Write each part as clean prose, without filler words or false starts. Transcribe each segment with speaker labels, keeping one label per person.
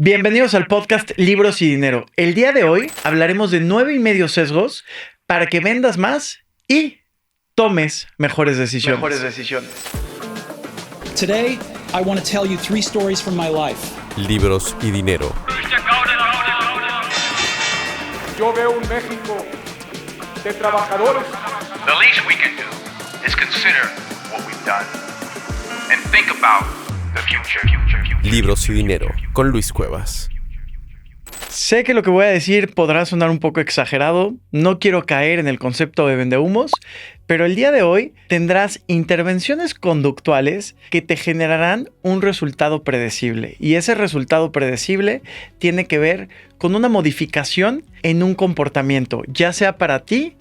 Speaker 1: Bienvenidos al podcast Libros y Dinero. El día de hoy hablaremos de 9,5 sesgos para que vendas más y tomes mejores decisiones.
Speaker 2: Today, I want to tell you 3 stories from my life.
Speaker 3: Libros y Dinero.
Speaker 4: Yo veo un México de trabajadores.
Speaker 5: The least we can do is consider what we've done and think about the future.
Speaker 3: Libros y Dinero con Luis Cuevas.
Speaker 1: Sé que lo que voy a decir podrá sonar un poco exagerado, no quiero caer en el concepto de vendehumos, pero el día de hoy tendrás intervenciones conductuales que te generarán un resultado predecible. Y ese resultado predecible tiene que ver con una modificación en un comportamiento, ya sea para ti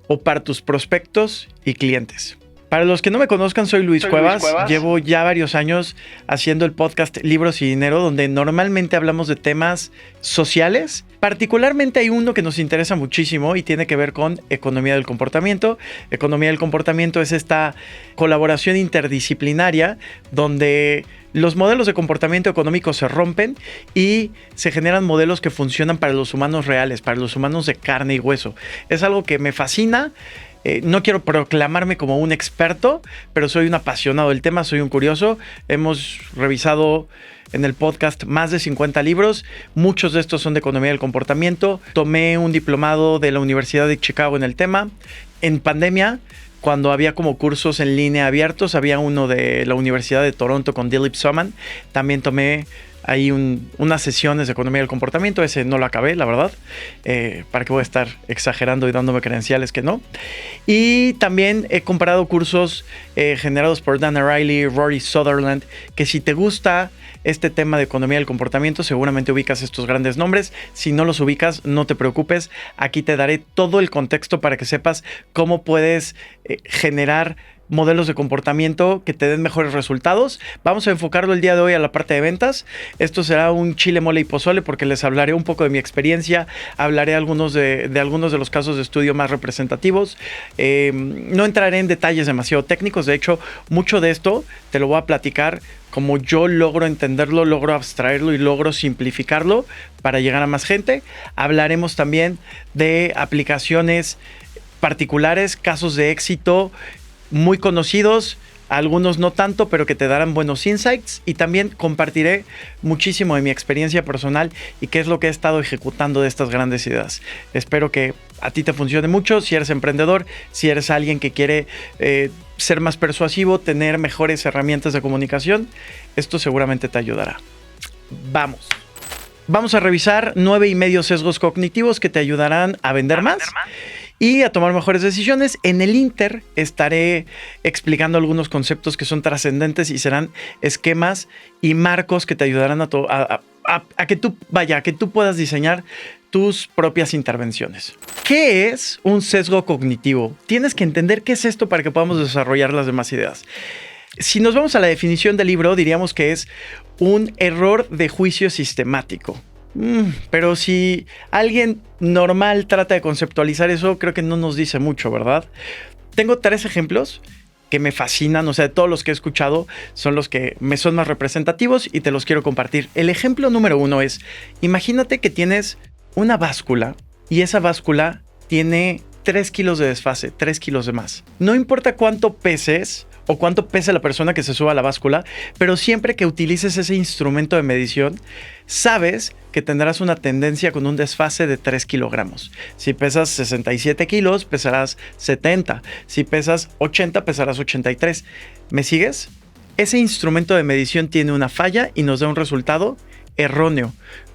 Speaker 1: o para tus prospectos y clientes. Para los que no me conozcan, soy Luis Cuevas. Llevo ya varios años haciendo el podcast Libros y Dinero, donde normalmente hablamos de temas sociales. Particularmente hay uno que nos interesa muchísimo y tiene que ver con economía del comportamiento. Economía del comportamiento es esta colaboración interdisciplinaria donde los modelos de comportamiento económico se rompen y se generan modelos que funcionan para los humanos reales, para los humanos de carne y hueso. Es algo que me fascina. No quiero proclamarme como un experto, pero soy un apasionado del tema, soy un curioso. Hemos revisado en el podcast más de 50 libros. Muchos de estos son de economía del comportamiento. Tomé un diplomado de la Universidad de Chicago en el tema. En pandemia, cuando había como cursos en línea abiertos, había uno de la Universidad de Toronto con Dilip Soman. También tomé ahí unas sesiones de economía del comportamiento. Ese no lo acabé, la verdad. ¿Para qué voy a estar exagerando y dándome credenciales que no? Y también he comparado cursos generados por Dan Ariely, Rory Sutherland, que si te gusta este tema de economía del comportamiento, seguramente ubicas estos grandes nombres. Si no los ubicas, no te preocupes. Aquí te daré todo el contexto para que sepas cómo puedes generar modelos de comportamiento que te den mejores resultados. Vamos a enfocarlo el día de hoy a la parte de ventas. Esto será un chile, mole y pozole porque les hablaré un poco de mi experiencia, hablaré de algunos de los casos de estudio más representativos. No entraré en detalles demasiado técnicos. De hecho, mucho de esto te lo voy a platicar como yo logro entenderlo, logro abstraerlo y logro simplificarlo para llegar a más gente. Hablaremos también de aplicaciones particulares, casos de éxito muy conocidos, algunos no tanto, pero que te darán buenos insights, y también compartiré muchísimo de mi experiencia personal y qué es lo que he estado ejecutando de estas grandes ideas. Espero que a ti te funcione mucho, si eres emprendedor, si eres alguien que quiere ser más persuasivo, tener mejores herramientas de comunicación, esto seguramente te ayudará. Vamos a revisar 9,5 sesgos cognitivos que te ayudarán a vender más y a tomar mejores decisiones. En el Inter estaré explicando algunos conceptos que son trascendentes y serán esquemas y marcos que te ayudarán a que tú puedas diseñar tus propias intervenciones. ¿Qué es un sesgo cognitivo? Tienes que entender qué es esto para que podamos desarrollar las demás ideas. Si nos vamos a la definición del libro, diríamos que es un error de juicio sistemático. Pero si alguien normal trata de conceptualizar eso, creo que no nos dice mucho, ¿verdad? Tengo 3 ejemplos que me fascinan, o sea, de todos los que he escuchado son los que me son más representativos y te los quiero compartir. El ejemplo número 1 es, imagínate que tienes una báscula y esa báscula tiene 3 kilos de desfase, 3 kilos de más. No importa cuánto peses o cuánto pese la persona que se suba a la báscula, pero siempre que utilices ese instrumento de medición, sabes que tendrás una tendencia con un desfase de 3 kilogramos. Si pesas 67 kilos, pesarás 70. Si pesas 80, pesarás 83. ¿Me sigues? Ese instrumento de medición tiene una falla y nos da un resultado erróneo.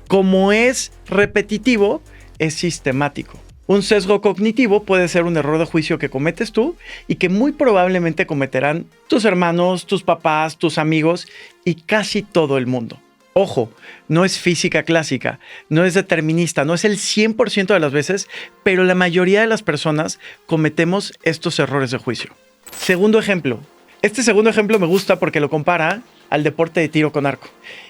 Speaker 1: Como es repetitivo, es sistemático. Un sesgo cognitivo puede ser un error de juicio que cometes tú y que muy probablemente cometerán tus hermanos, tus papás, tus amigos y casi todo el mundo. Ojo, no es física clásica, no es determinista, no es el 100% de las veces, pero la mayoría de las personas cometemos estos errores de juicio. Segundo ejemplo. Este segundo ejemplo me gusta porque lo compara al deporte de tiro con arco.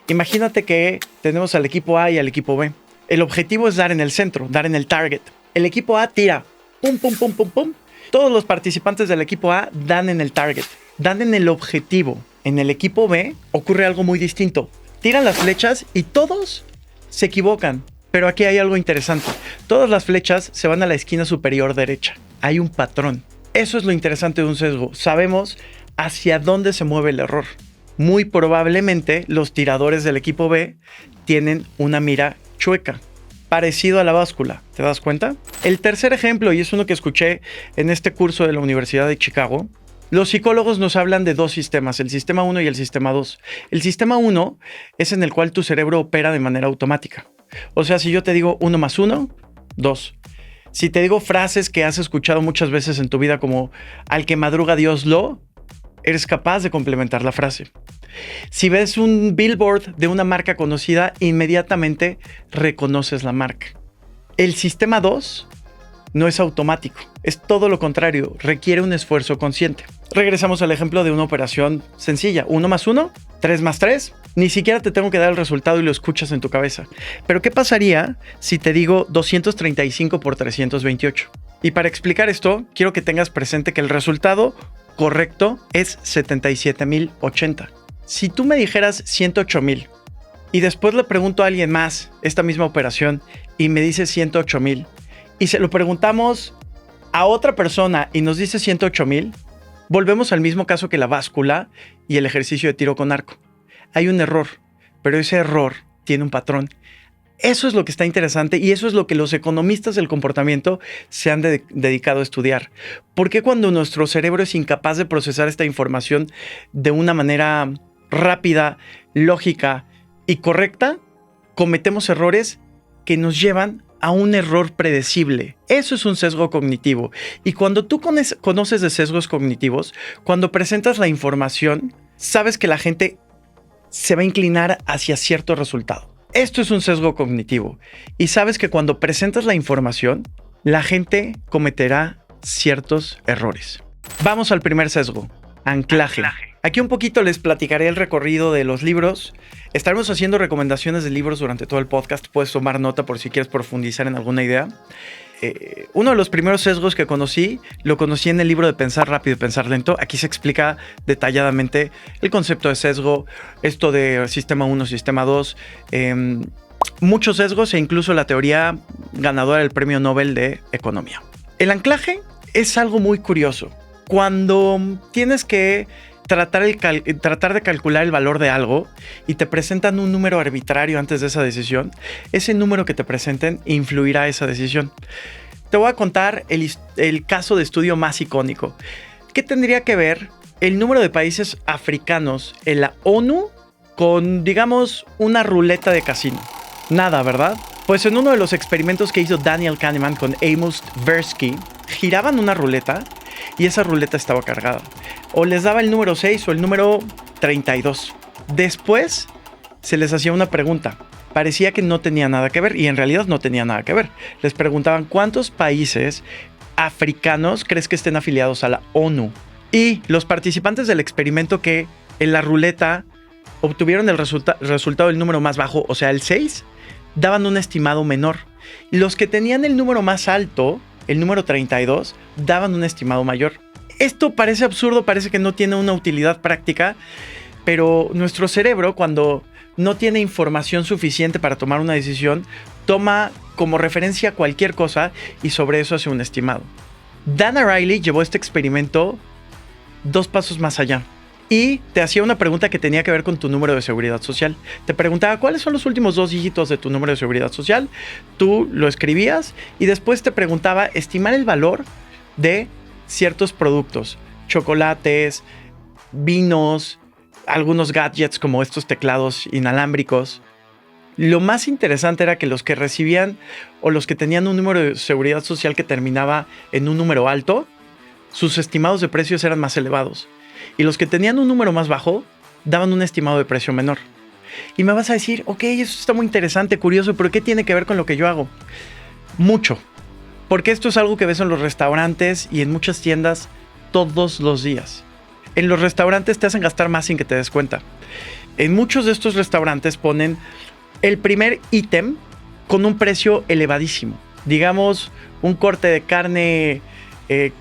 Speaker 1: Imagínate que tenemos al equipo A y al equipo B. El objetivo es dar en el centro, dar en el target. El equipo A tira, pum, pum, pum, pum, pum. Todos los participantes del equipo A dan en el target, dan en el objetivo. En el equipo B ocurre algo muy distinto. Tiran las flechas y todos Se equivocan, pero aquí hay algo interesante. Todas las flechas se van a la esquina superior derecha. Hay un patrón. Eso es lo interesante de un sesgo. Sabemos hacia dónde se mueve el error. Muy probablemente los tiradores del equipo B tienen una mira chueca, parecido a la báscula. ¿Te das cuenta? El tercer ejemplo, y es uno que escuché en este curso de la Universidad de Chicago, los psicólogos nos hablan de dos sistemas, el sistema 1 y el sistema 2. El sistema 1 es en el cual tu cerebro opera de manera automática. O sea, si yo te digo 1 más 1, 2. Si te digo frases que has escuchado muchas veces en tu vida como al que madruga Dios lo, eres capaz de complementar la frase. Si ves un billboard de una marca conocida, inmediatamente reconoces la marca. El sistema 2 no es automático, es todo lo contrario, requiere un esfuerzo consciente. Regresamos al ejemplo de una operación sencilla. 1 más 1, 3 más 3. Ni siquiera te tengo que dar el resultado y lo escuchas en tu cabeza. Pero ¿qué pasaría si te digo 235 por 328? Y para explicar esto, quiero que tengas presente que el resultado correcto es 77,080. Si tú me dijeras 108,000 y después le pregunto a alguien más esta misma operación y me dice 108,000 y se lo preguntamos a otra persona y nos dice 108,000, volvemos al mismo caso que la báscula y el ejercicio de tiro con arco. Hay un error, pero ese error tiene un patrón. Eso es lo que está interesante y eso es lo que los economistas del comportamiento se han dedicado a estudiar. ¿Por qué cuando nuestro cerebro es incapaz de procesar esta información de una manera rápida, lógica y correcta, cometemos errores que nos llevan a un error predecible? Eso es un sesgo cognitivo. Y cuando tú conoces de sesgos cognitivos, cuando presentas la información, sabes que la gente se va a inclinar hacia cierto resultado. Esto es un sesgo cognitivo. Y sabes que cuando presentas la información, la gente cometerá ciertos errores. Vamos al primer sesgo, anclaje. Aquí un poquito les platicaré el recorrido de los libros. Estaremos haciendo recomendaciones de libros durante todo el podcast. Puedes tomar nota por si quieres profundizar en alguna idea. Uno de los primeros sesgos que lo conocí en el libro de Pensar Rápido y Pensar Lento. Aquí se explica detalladamente el concepto de sesgo, esto de sistema 1, sistema 2, muchos sesgos e incluso la teoría ganadora del Premio Nobel de Economía. El anclaje es algo muy curioso. Cuando tienes que tratar de calcular el valor de algo y te presentan un número arbitrario antes de esa decisión, ese número que te presenten influirá esa decisión. Te voy a contar el caso de estudio más icónico. ¿Qué tendría que ver el número de países africanos en la ONU con, digamos, una ruleta de casino? Nada, ¿verdad? Pues en uno de los experimentos que hizo Daniel Kahneman con Amos Tversky, giraban una ruleta y esa ruleta estaba cargada. O les daba el número 6 o el número 32. Después se les hacía una pregunta. Parecía que no tenía nada que ver y en realidad no tenía nada que ver. Les preguntaban ¿cuántos países africanos crees que estén afiliados a la ONU? Y los participantes del experimento que en la ruleta obtuvieron el resultado del número más bajo, o sea el 6, daban un estimado menor. Y los que tenían el número más alto, el número 32, daban un estimado mayor. Esto parece absurdo, parece que no tiene una utilidad práctica, pero nuestro cerebro, cuando no tiene información suficiente para tomar una decisión, toma como referencia cualquier cosa y sobre eso hace un estimado. Dana Riley llevó este experimento 2 pasos más allá y te hacía una pregunta que tenía que ver con tu número de seguridad social. Te preguntaba cuáles son los últimos 2 dígitos de tu número de seguridad social. Tú lo escribías y después te preguntaba estimar el valor de ciertos productos, chocolates, vinos, algunos gadgets como estos teclados inalámbricos. Lo más interesante era que los que recibían o los que tenían un número de seguridad social que terminaba en un número alto, sus estimados de precios eran más elevados. Y los que tenían un número más bajo, daban un estimado de precio menor. Y me vas a decir, ok, eso está muy interesante, curioso, pero ¿qué tiene que ver con lo que yo hago? Mucho. Porque esto es algo que ves en los restaurantes y en muchas tiendas todos los días. En los restaurantes te hacen gastar más sin que te des cuenta. En muchos de estos restaurantes ponen el primer ítem con un precio elevadísimo. Digamos, un corte de carne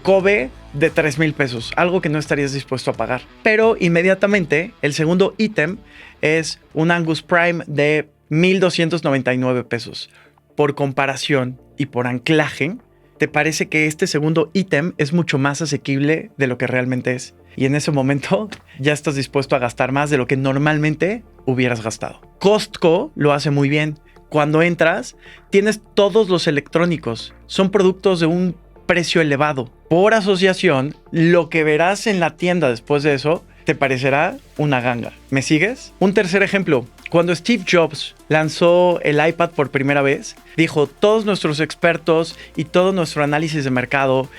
Speaker 1: Kobe de 3,000 pesos. Algo que no estarías dispuesto a pagar. Pero inmediatamente el segundo ítem es un Angus Prime de $1,299 pesos. Por comparación y por anclaje, te parece que este segundo ítem es mucho más asequible de lo que realmente es. Y en ese momento ya estás dispuesto a gastar más de lo que normalmente hubieras gastado. Costco lo hace muy bien. Cuando entras, tienes todos los electrónicos. Son productos de un precio elevado. Por asociación, lo que verás en la tienda después de eso te parecerá una ganga. ¿Me sigues? Un tercer ejemplo. Cuando Steve Jobs lanzó el iPad por primera vez, dijo, todos nuestros expertos y todo nuestro análisis de mercado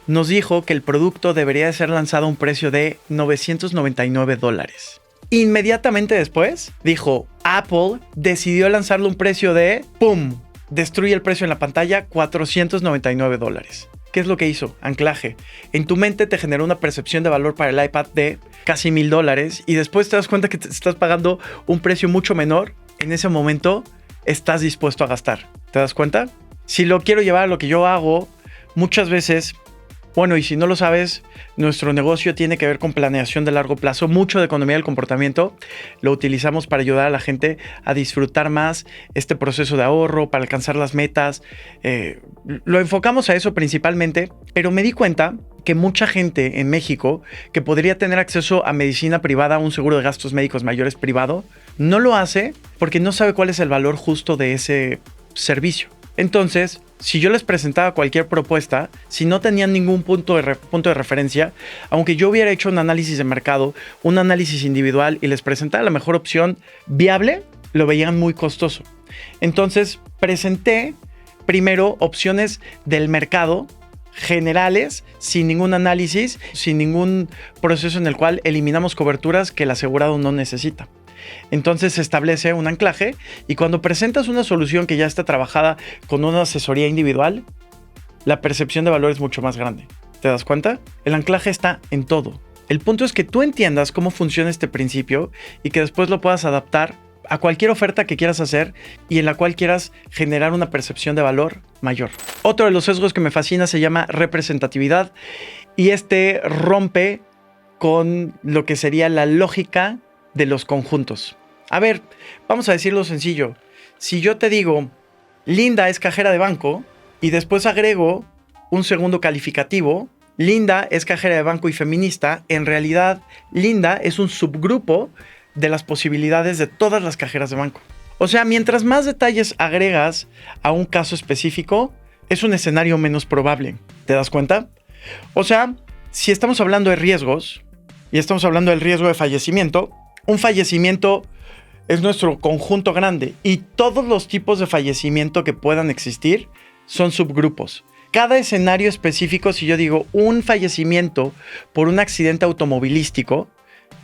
Speaker 1: nos dijo que el producto debería de ser lanzado a un precio de $999. Inmediatamente después, dijo, Apple decidió lanzarlo a un precio de, ¡pum!, destruye el precio en la pantalla, $499. ¿Qué es lo que hizo? Anclaje. En tu mente te generó una percepción de valor para el iPad de casi $1,000 y después te das cuenta que te estás pagando un precio mucho menor. En ese momento estás dispuesto a gastar. ¿Te das cuenta? Si lo quiero llevar a lo que yo hago, muchas veces, bueno, y si no lo sabes, nuestro negocio tiene que ver con planeación de largo plazo, mucho de economía del comportamiento. Lo utilizamos para ayudar a la gente a disfrutar más este proceso de ahorro, para alcanzar las metas. Lo enfocamos a eso principalmente, pero me di cuenta que mucha gente en México que podría tener acceso a medicina privada, a un seguro de gastos médicos mayores privado, no lo hace porque no sabe cuál es el valor justo de ese servicio. Entonces, si yo les presentaba cualquier propuesta, si no tenían ningún punto de referencia, aunque yo hubiera hecho un análisis de mercado, un análisis individual y les presentara la mejor opción viable, lo veían muy costoso. Entonces, presenté primero opciones del mercado generales, sin ningún análisis, sin ningún proceso en el cual eliminamos coberturas que el asegurado no necesita. Entonces se establece un anclaje y cuando presentas una solución que ya está trabajada con una asesoría individual, la percepción de valor es mucho más grande. ¿Te das cuenta? El anclaje está en todo. El punto es que tú entiendas cómo funciona este principio y que después lo puedas adaptar a cualquier oferta que quieras hacer y en la cual quieras generar una percepción de valor mayor. Otro de los sesgos que me fascina se llama representatividad y este rompe con lo que sería la lógica de los conjuntos. A ver, vamos a decirlo sencillo. Si yo te digo, Linda es cajera de banco y después agrego un segundo calificativo, Linda es cajera de banco y feminista, en realidad Linda es un subgrupo de las posibilidades de todas las cajeras de banco. O sea, mientras más detalles agregas a un caso específico, es un escenario menos probable. ¿Te das cuenta? O sea, si estamos hablando de riesgos y estamos hablando del riesgo de fallecimiento, un fallecimiento es nuestro conjunto grande y todos los tipos de fallecimiento que puedan existir son subgrupos. Cada escenario específico, si yo digo un fallecimiento por un accidente automovilístico,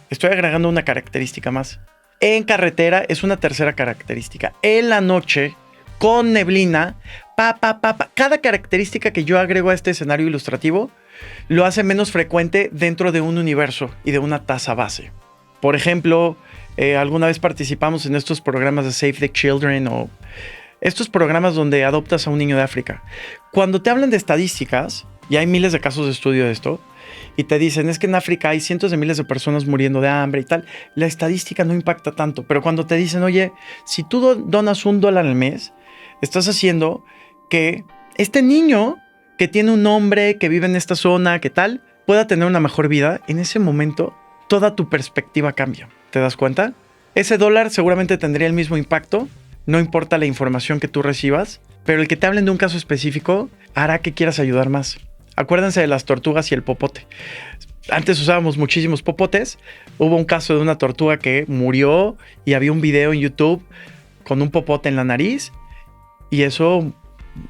Speaker 1: estoy agregando una característica más. En carretera es una tercera característica. En la noche, con neblina, cada característica que yo agrego a este escenario ilustrativo lo hace menos frecuente dentro de un universo y de una tasa base. Por ejemplo, alguna vez participamos en estos programas de Save the Children o estos programas donde adoptas a un niño de África. Cuando te hablan de estadísticas, y hay miles de casos de estudio de esto, y te dicen, es que en África hay cientos de miles de personas muriendo de hambre y tal, la estadística no impacta tanto. Pero cuando te dicen, oye, si tú donas $1 al mes, estás haciendo que este niño que tiene un nombre, que vive en esta zona, que tal, pueda tener una mejor vida, en ese momento toda tu perspectiva cambia. ¿Te das cuenta? Ese dólar seguramente tendría el mismo impacto, no importa la información que tú recibas, pero el que te hablen de un caso específico hará que quieras ayudar más. Acuérdense de las tortugas y el popote. Antes usábamos muchísimos popotes. Hubo un caso de una tortuga que murió y había un video en YouTube con un popote en la nariz y eso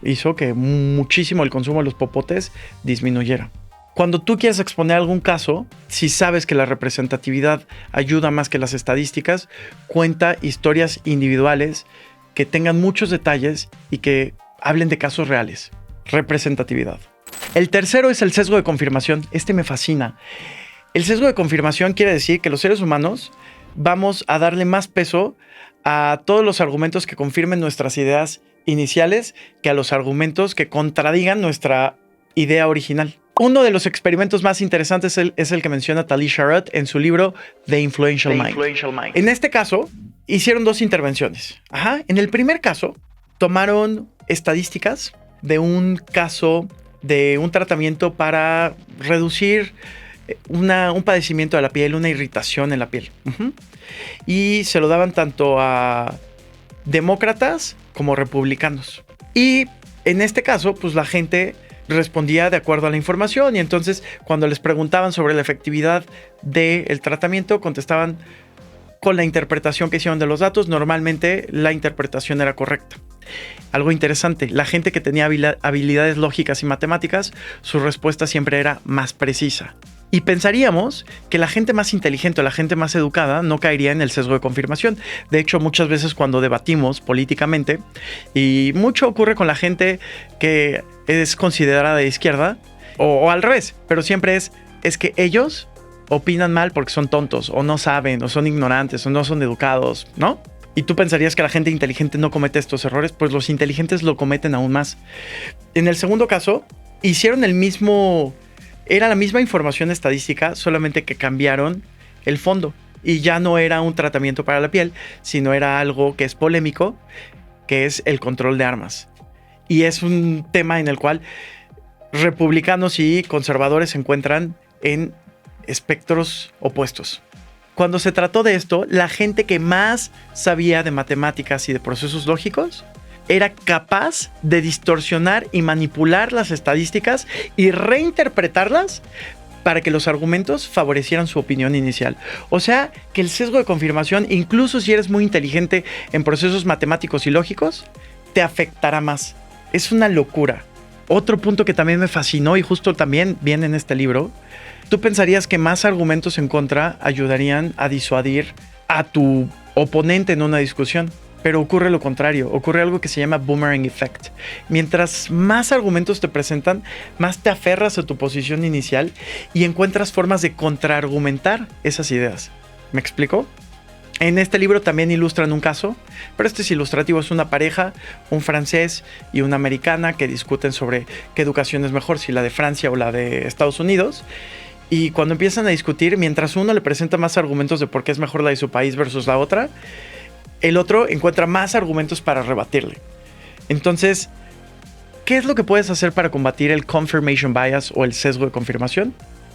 Speaker 1: hizo que muchísimo el consumo de los popotes disminuyera. Cuando tú quieres exponer algún caso, si sabes que la representatividad ayuda más que las estadísticas, cuenta historias individuales que tengan muchos detalles y que hablen de casos reales. Representatividad. El tercero es el sesgo de confirmación. Este me fascina. El sesgo de confirmación quiere decir que los seres humanos vamos a darle más peso a todos los argumentos que confirmen nuestras ideas iniciales que a los argumentos que contradigan nuestra idea original. Uno de los experimentos más interesantes es el que menciona Talí Sharot en su libro The Influential Mind. En este caso, hicieron 2 intervenciones. En el primer caso, tomaron estadísticas de un caso de un tratamiento para reducir un padecimiento de la piel, una irritación en la piel. Y se lo daban tanto a demócratas como republicanos. Y en este caso, pues la gente respondía de acuerdo a la información, y entonces cuando les preguntaban sobre la efectividad del tratamiento, contestaban con la interpretación que hicieron de los datos. Normalmente la interpretación era correcta. Algo interesante, la gente que tenía habilidades lógicas y matemáticas, su respuesta siempre era más precisa. Y pensaríamos que la gente más inteligente o la gente más educada no caería en el sesgo de confirmación. De hecho, muchas veces cuando debatimos políticamente, y mucho ocurre con la gente que es considerada de izquierda, o al revés, pero siempre es que ellos opinan mal porque son tontos, o no saben, o son ignorantes, o no son educados, ¿no? Y tú pensarías que la gente inteligente no comete estos errores, pues los inteligentes lo cometen aún más. En el segundo caso, hicieron era la misma información estadística, solamente que cambiaron el fondo. Y ya no era un tratamiento para la piel, sino era algo que es polémico, que es el control de armas. Y es un tema en el cual republicanos y conservadores se encuentran en espectros opuestos. Cuando se trató de esto, la gente que más sabía de matemáticas y de procesos lógicos era capaz de distorsionar y manipular las estadísticas y reinterpretarlas para que los argumentos favorecieran su opinión inicial. O sea, que el sesgo de confirmación, incluso si eres muy inteligente en procesos matemáticos y lógicos, te afectará más. Es una locura. Otro punto que también me fascinó y justo también viene en este libro, tú pensarías que más argumentos en contra ayudarían a disuadir a tu oponente en una discusión. Pero ocurre lo contrario, ocurre algo que se llama boomerang effect. Mientras más argumentos te presentan, más te aferras a tu posición inicial y encuentras formas de contraargumentar esas ideas. ¿Me explico? En este libro también ilustran un caso, pero este es ilustrativo. Es una pareja, un francés y una americana, que discuten sobre qué educación es mejor, si la de Francia o la de Estados Unidos. Y cuando empiezan a discutir, mientras uno le presenta más argumentos de por qué es mejor la de su país versus la otra, el otro encuentra más argumentos para rebatirle. Entonces, ¿qué es lo que puedes hacer para combatir el confirmation bias o el sesgo de confirmación?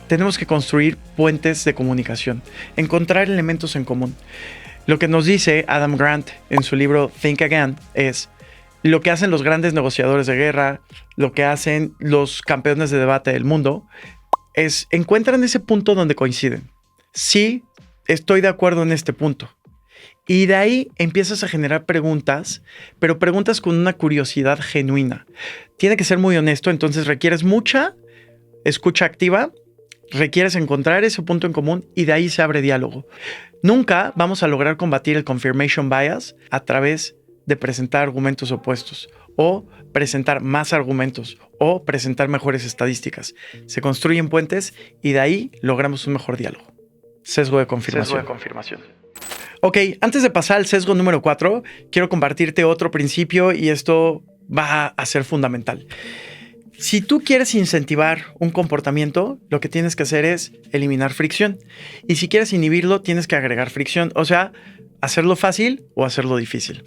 Speaker 1: Tenemos que construir puentes de comunicación, encontrar elementos en común. Lo que nos dice Adam Grant en su libro Think Again es lo que hacen los grandes negociadores de guerra, lo que hacen los campeones de debate del mundo, es encuentran ese punto donde coinciden. Sí, estoy de acuerdo en este punto. Y de ahí empiezas a generar preguntas, pero preguntas con una curiosidad genuina. Tiene que ser muy honesto, entonces requieres mucha escucha activa, requieres encontrar ese punto en común y de ahí se abre diálogo. Nunca vamos a lograr combatir el confirmation bias a través de presentar argumentos opuestos o presentar más argumentos o presentar mejores estadísticas. Se construyen puentes y de ahí logramos un mejor diálogo. Sesgo de confirmación. Ok, antes de pasar al sesgo número 4, quiero compartirte otro principio y esto va a ser fundamental. Si tú quieres incentivar un comportamiento, lo que tienes que hacer es eliminar fricción. Y si quieres inhibirlo, tienes que agregar fricción. O sea, hacerlo fácil o hacerlo difícil.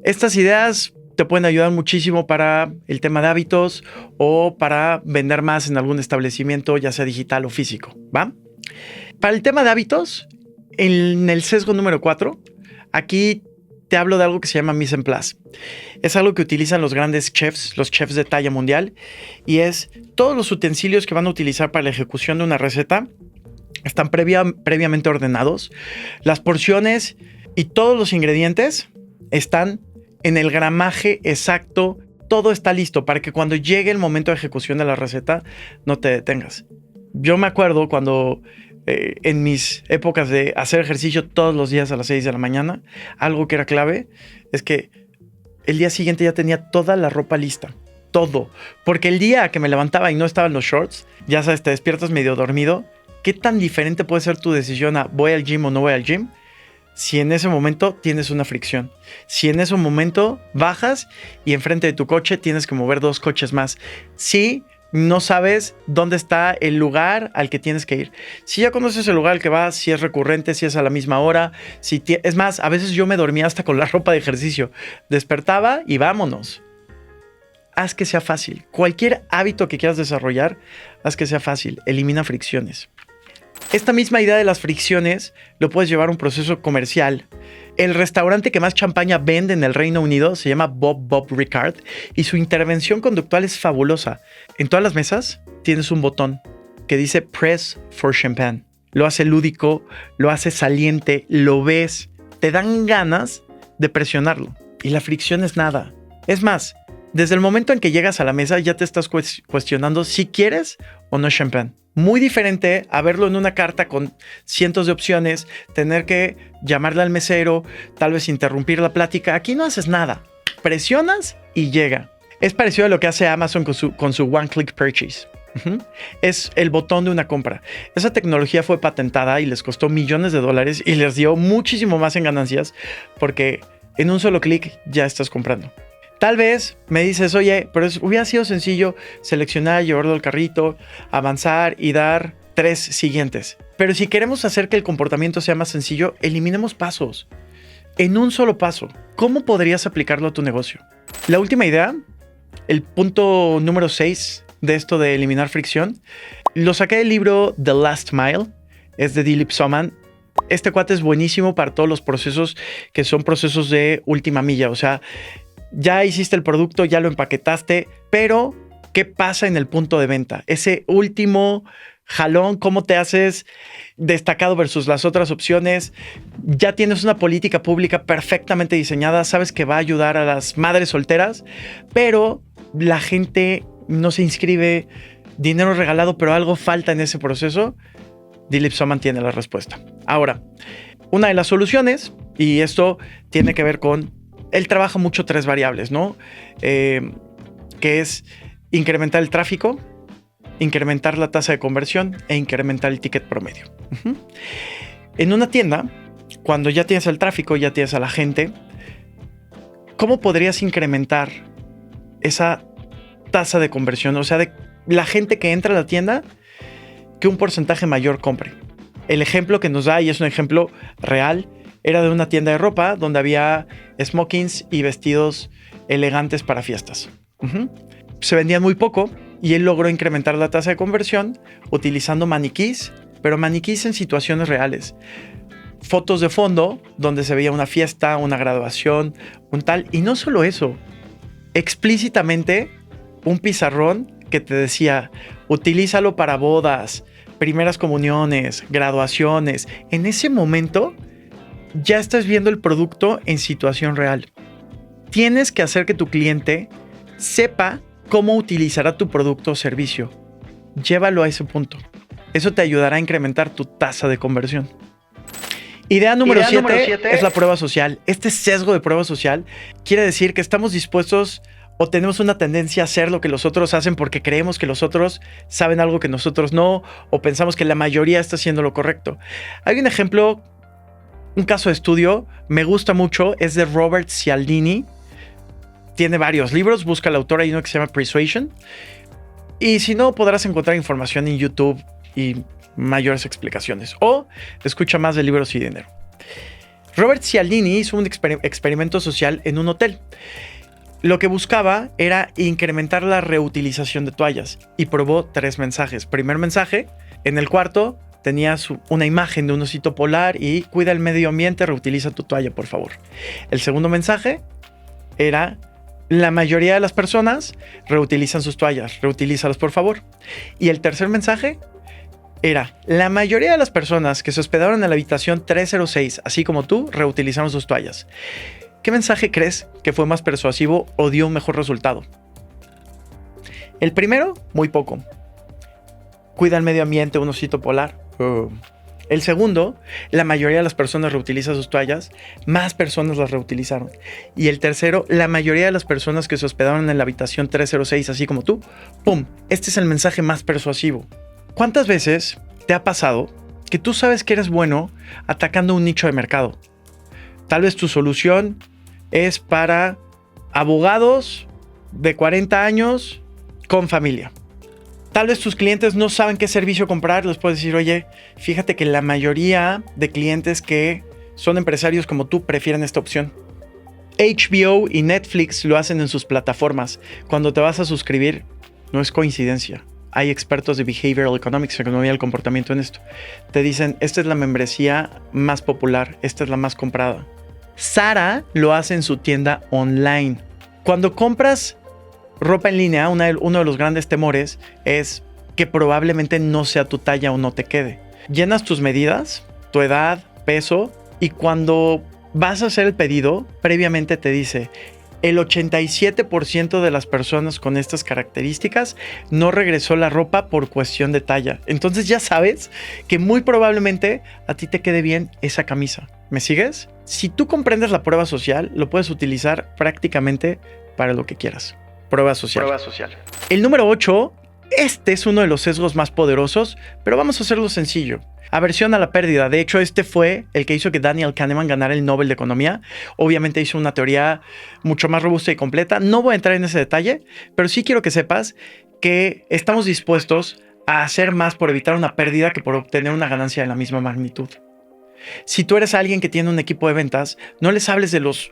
Speaker 1: Estas ideas te pueden ayudar muchísimo para el tema de hábitos o para vender más en algún establecimiento, ya sea digital o físico, ¿va? Para el tema de hábitos, en el sesgo número 4, aquí te hablo de algo que se llama mise en place. Es algo que utilizan los grandes chefs, los chefs de talla mundial, y es todos los utensilios que van a utilizar para la ejecución de una receta están previamente ordenados. Las porciones y todos los ingredientes están en el gramaje exacto. Todo está listo para que cuando llegue el momento de ejecución de la receta no te detengas. Yo me acuerdo cuando en mis épocas de hacer ejercicio todos los días a las 6 de la mañana, algo que era clave es que el día siguiente ya tenía toda la ropa lista. Todo. Porque el día que me levantaba y no estaban los shorts, ya sabes, te despiertas medio dormido. ¿Qué tan diferente puede ser tu decisión a voy al gym o no voy al gym? Si en ese momento tienes una fricción. Si en ese momento bajas y enfrente de tu coche tienes que mover 2 coches más. Si no sabes dónde está el lugar al que tienes que ir. Si ya conoces el lugar al que vas, si es recurrente, si es a la misma hora, es más, a veces yo me dormía hasta con la ropa de ejercicio. Despertaba y vámonos. Haz que sea fácil. Cualquier hábito que quieras desarrollar, haz que sea fácil. Elimina fricciones. Esta misma idea de las fricciones lo puedes llevar a un proceso comercial. El restaurante que más champaña vende en el Reino Unido se llama Bob Ricard y su intervención conductual es fabulosa. En todas las mesas tienes un botón que dice Press for Champagne. Lo hace lúdico, lo hace saliente, lo ves, te dan ganas de presionarlo. Y la fricción es nada. Es más, desde el momento en que llegas a la mesa ya te estás cuestionando si quieres o no champán. Muy diferente a verlo en una carta con cientos de opciones, tener que llamarle al mesero, tal vez interrumpir la plática. Aquí no haces nada. Presionas y llega. Es parecido a lo que hace Amazon con su One Click Purchase. Es el botón de una compra. Esa tecnología fue patentada y les costó millones de dólares y les dio muchísimo más en ganancias porque en un solo clic ya estás comprando. Tal vez me dices, oye, pero hubiera sido sencillo seleccionar, llevarlo al carrito, avanzar y dar 3 siguientes. Pero si queremos hacer que el comportamiento sea más sencillo, eliminemos pasos. En un solo paso, ¿cómo podrías aplicarlo a tu negocio? La última idea, el punto número 6 de esto de eliminar fricción, lo saqué del libro The Last Mile, es de Dilip Soman. Este cuate es buenísimo para todos los procesos que son procesos de última milla, o sea, ya hiciste el producto, ya lo empaquetaste, pero ¿qué pasa en el punto de venta? Ese último jalón, ¿cómo te haces destacado versus las otras opciones? Ya tienes una política pública perfectamente diseñada, sabes que va a ayudar a las madres solteras, pero la gente no se inscribe, dinero regalado, pero algo falta en ese proceso. Dilip Soman tiene la respuesta. Ahora, una de las soluciones, y esto tiene que ver con él trabaja mucho 3 variables, ¿no? Que es incrementar el tráfico, incrementar la tasa de conversión e incrementar el ticket promedio. En una tienda, cuando ya tienes el tráfico, ya tienes a la gente, ¿cómo podrías incrementar esa tasa de conversión? O sea, de la gente que entra a la tienda, que un porcentaje mayor compre. El ejemplo que nos da, y es un ejemplo real, era de una tienda de ropa donde había smokings y vestidos elegantes para fiestas. Se vendían muy poco y él logró incrementar la tasa de conversión utilizando maniquís, pero maniquís en situaciones reales. Fotos de fondo donde se veía una fiesta, una graduación, un tal. Y no solo eso, explícitamente un pizarrón que te decía, utilízalo para bodas, primeras comuniones, graduaciones. En ese momento ya estás viendo el producto en situación real. Tienes que hacer que tu cliente sepa cómo utilizará tu producto o servicio. Llévalo a ese punto. Eso te ayudará a incrementar tu tasa de conversión. Idea número 7 es la prueba social. Este sesgo de prueba social quiere decir que estamos dispuestos o tenemos una tendencia a hacer lo que los otros hacen porque creemos que los otros saben algo que nosotros no, o pensamos que la mayoría está haciendo lo correcto. Hay un ejemplo, un caso de estudio, me gusta mucho, es de Robert Cialdini. Tiene varios libros, busca al autor, hay uno que se llama Persuasion. Y si no, podrás encontrar información en YouTube y mayores explicaciones. O escucha más de Libros y Dinero. Robert Cialdini hizo un experimento social en un hotel. Lo que buscaba era incrementar la reutilización de toallas y probó 3 mensajes. Primer mensaje, en el cuarto tenías una imagen de un osito polar y cuida el medio ambiente, reutiliza tu toalla, por favor. El segundo mensaje era, la mayoría de las personas reutilizan sus toallas, reutilízalas, por favor. Y el tercer mensaje era, la mayoría de las personas que se hospedaron en la habitación 306, así como tú, reutilizaron sus toallas. ¿Qué mensaje crees que fue más persuasivo o dio un mejor resultado? El primero, muy poco. Cuida el medio ambiente, un osito polar. El segundo, la mayoría de las personas reutilizan sus toallas, más personas las reutilizaron. Y el tercero, la mayoría de las personas que se hospedaron en la habitación 306, así como tú, ¡pum! Este es el mensaje más persuasivo. ¿Cuántas veces te ha pasado que tú sabes que eres bueno atacando un nicho de mercado? Tal vez tu solución es para abogados de 40 años con familia. Tal vez tus clientes no saben qué servicio comprar. Les puedes decir, oye, fíjate que la mayoría de clientes que son empresarios como tú prefieren esta opción. HBO y Netflix lo hacen en sus plataformas. Cuando te vas a suscribir, no es coincidencia. Hay expertos de Behavioral Economics, economía del comportamiento en esto. Te dicen, esta es la membresía más popular, esta es la más comprada. Zara lo hace en su tienda online. Cuando compras ropa en línea, uno de los grandes temores es que probablemente no sea tu talla o no te quede. Llenas tus medidas, tu edad, peso, y cuando vas a hacer el pedido, previamente te dice, el 87% de las personas con estas características no regresó la ropa por cuestión de talla. Entonces ya sabes que muy probablemente a ti te quede bien esa camisa. ¿Me sigues? Si tú comprendes la prueba social, lo puedes utilizar prácticamente para lo que quieras. Prueba social. El número 8, este es uno de los sesgos más poderosos, pero vamos a hacerlo sencillo. Aversión a la pérdida. De hecho, este fue el que hizo que Daniel Kahneman ganara el Nobel de Economía. Obviamente hizo una teoría mucho más robusta y completa. No voy a entrar en ese detalle, pero sí quiero que sepas que estamos dispuestos a hacer más por evitar una pérdida que por obtener una ganancia de la misma magnitud. Si tú eres alguien que tiene un equipo de ventas, no les hables de los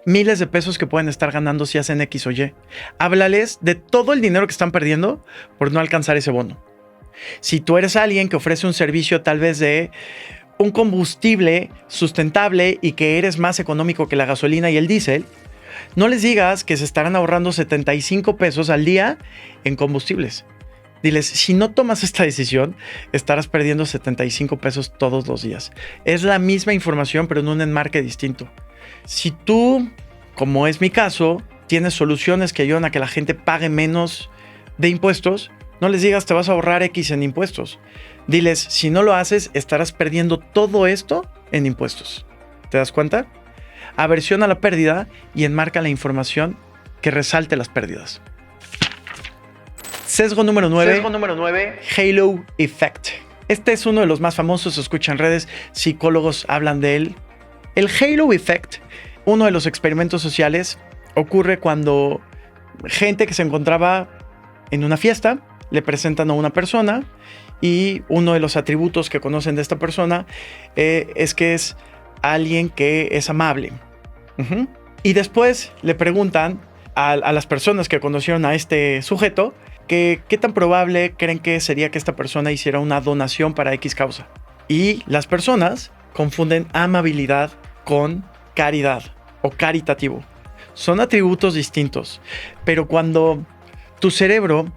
Speaker 1: miles de pesos que pueden estar ganando si hacen X o Y. Háblales de todo el dinero que están perdiendo por no alcanzar ese bono. Si tú eres alguien que ofrece un servicio tal vez de un combustible sustentable y que eres más económico que la gasolina y el diésel, no les digas que se estarán ahorrando 75 pesos al día en combustibles. Diles, si no tomas esta decisión, estarás perdiendo 75 pesos todos los días. Es la misma información, pero en un enmarque distinto. Si tú, como es mi caso, tienes soluciones que ayudan a que la gente pague menos de impuestos, no les digas te vas a ahorrar X en impuestos. Diles, si no lo haces, estarás perdiendo todo esto en impuestos. ¿Te das cuenta? Aversión a la pérdida y enmarca la información que resalte las pérdidas. Sesgo número 9. Halo Effect. Este es uno de los más famosos, se escucha en redes, psicólogos hablan de él. El Halo Effect, uno de los experimentos sociales, ocurre cuando gente que se encontraba en una fiesta le presentan a una persona y uno de los atributos que conocen de esta persona es que es alguien que es amable. Y después le preguntan a las personas que conocieron a este sujeto que qué tan probable creen que sería que esta persona hiciera una donación para X causa. Y las personas confunden amabilidad con caridad o caritativo. Son atributos distintos, pero cuando tu cerebro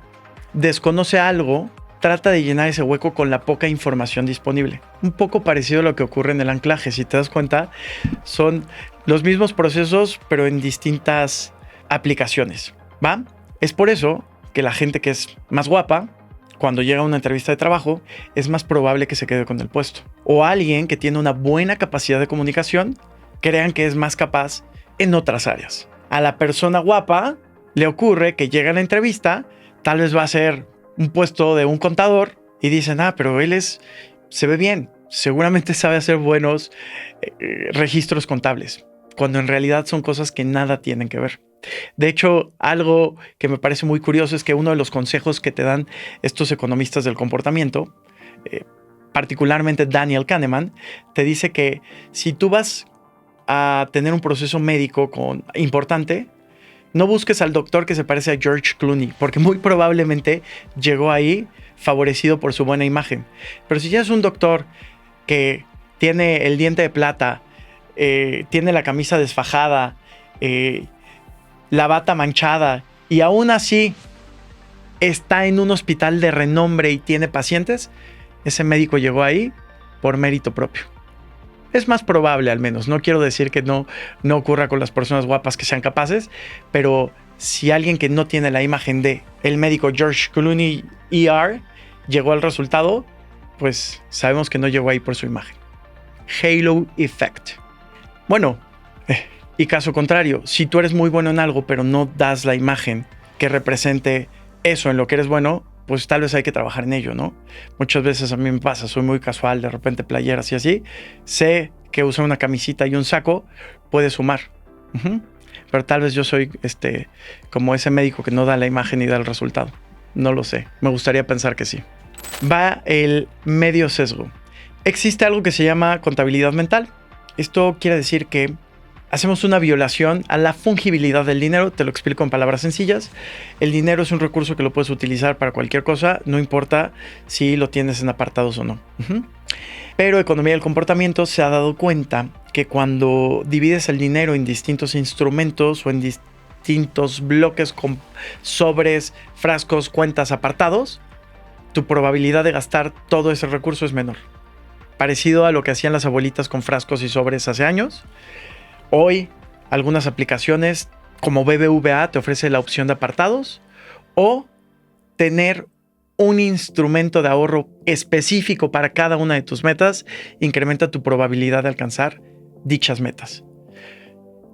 Speaker 1: desconoce algo, trata de llenar ese hueco con la poca información disponible. Un poco parecido a lo que ocurre en el anclaje. Si te das cuenta, son los mismos procesos, pero en distintas aplicaciones, ¿va? Es por eso que la gente que es más guapa, cuando llega a una entrevista de trabajo, es más probable que se quede con el puesto. O alguien que tiene una buena capacidad de comunicación, crean que es más capaz en otras áreas. A la persona guapa le ocurre que llega a la entrevista, tal vez va a ser un puesto de un contador y dicen, pero él se ve bien, seguramente sabe hacer buenos registros contables, cuando en realidad son cosas que nada tienen que ver. De hecho, algo que me parece muy curioso es que uno de los consejos que te dan estos economistas del comportamiento, particularmente Daniel Kahneman, te dice que si tú vas a tener un proceso médico importante, no busques al doctor que se parece a George Clooney, porque muy probablemente llegó ahí favorecido por su buena imagen. Pero si ya es un doctor que tiene el diente de plata, tiene la camisa desfajada, la bata manchada, y aún así está en un hospital de renombre y tiene pacientes, ese médico llegó ahí por mérito propio. Es más probable, al menos. No quiero decir que no ocurra con las personas guapas que sean capaces, pero si alguien que no tiene la imagen de el médico George Clooney ER llegó al resultado, pues sabemos que no llegó ahí por su imagen. Halo Effect. Bueno, y caso contrario, si tú eres muy bueno en algo, pero no das la imagen que represente eso en lo que eres bueno, pues tal vez hay que trabajar en ello, ¿no? Muchas veces a mí me pasa, soy muy casual, de repente playeras y así. Sé que usar una camisita y un saco puede sumar. Pero tal vez yo soy como ese médico que no da la imagen y da el resultado. No lo sé. Me gustaría pensar que sí. Va el medio sesgo. Existe algo que se llama contabilidad mental. Esto quiere decir que hacemos una violación a la fungibilidad del dinero. Te lo explico en palabras sencillas. El dinero es un recurso que lo puedes utilizar para cualquier cosa, no importa si lo tienes en apartados o no. Pero Economía del Comportamiento se ha dado cuenta que cuando divides el dinero en distintos instrumentos o en distintos bloques con sobres, frascos, cuentas, apartados, tu probabilidad de gastar todo ese recurso es menor. Parecido a lo que hacían las abuelitas con frascos y sobres hace años. Hoy, algunas aplicaciones como BBVA te ofrece la opción de apartados o tener un instrumento de ahorro específico para cada una de tus metas incrementa tu probabilidad de alcanzar dichas metas.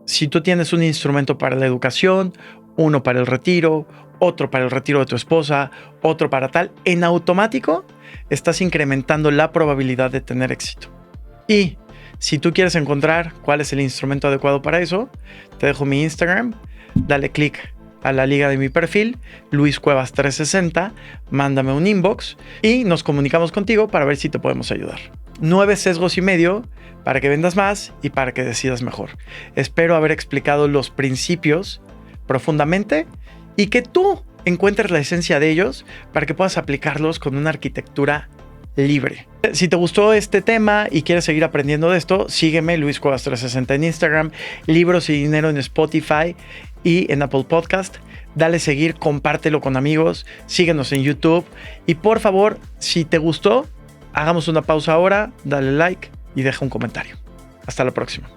Speaker 1: Si tú tienes un instrumento para la educación, uno para el retiro, otro para el retiro de tu esposa, otro para tal, en automático estás incrementando la probabilidad de tener éxito. Y si tú quieres encontrar cuál es el instrumento adecuado para eso, te dejo mi Instagram, dale click a la liga de mi perfil, Luis Cuevas 360, mándame un inbox y nos comunicamos contigo para ver si te podemos ayudar. 9 sesgos y medio para que vendas más y para que decidas mejor. Espero haber explicado los principios profundamente y que tú encuentres la esencia de ellos para que puedas aplicarlos con una arquitectura libre. Si te gustó este tema y quieres seguir aprendiendo de esto, sígueme Luis Cuevas 360 en Instagram, Libros y Dinero en Spotify y en Apple Podcast. Dale seguir, compártelo con amigos, síguenos en YouTube y por favor, si te gustó, hagamos una pausa ahora, dale like y deja un comentario. Hasta la próxima.